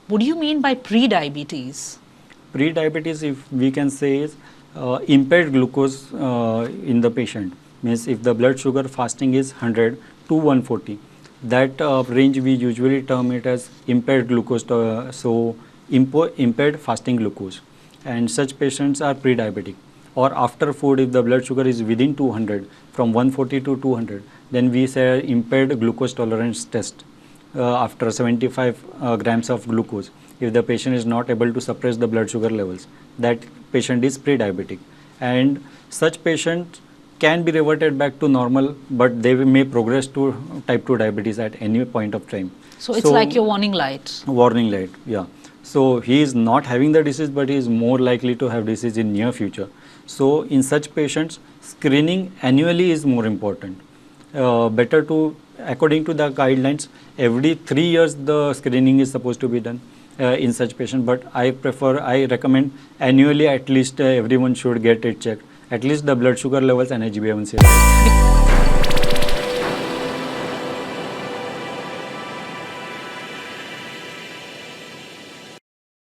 What do you mean by pre-diabetes? Pre-diabetes, if we can say, is impaired glucose in the patient. Means if the blood sugar fasting is 100 to 140, that range we usually term it as impaired glucose. Impaired fasting glucose, and such patients are pre-diabetic. Or after food, if the blood sugar is within 200, from 140 to 200, then we say impaired glucose tolerance test. After 75 grams of glucose, if the patient is not able to suppress the blood sugar levels, that patient is pre-diabetic. And such patients can be reverted back to normal, but they may progress to type 2 diabetes at any point of time. So it's like your warning light. Warning light, yeah. So he is not having the disease, but he is more likely to have disease in near future. So in such patients, screening annually is more important. Better to, according to the guidelines, every 3 years the screening is supposed to be done in such patient. But I recommend annually at least everyone should get it checked. At least the blood sugar levels and HbA1c levels.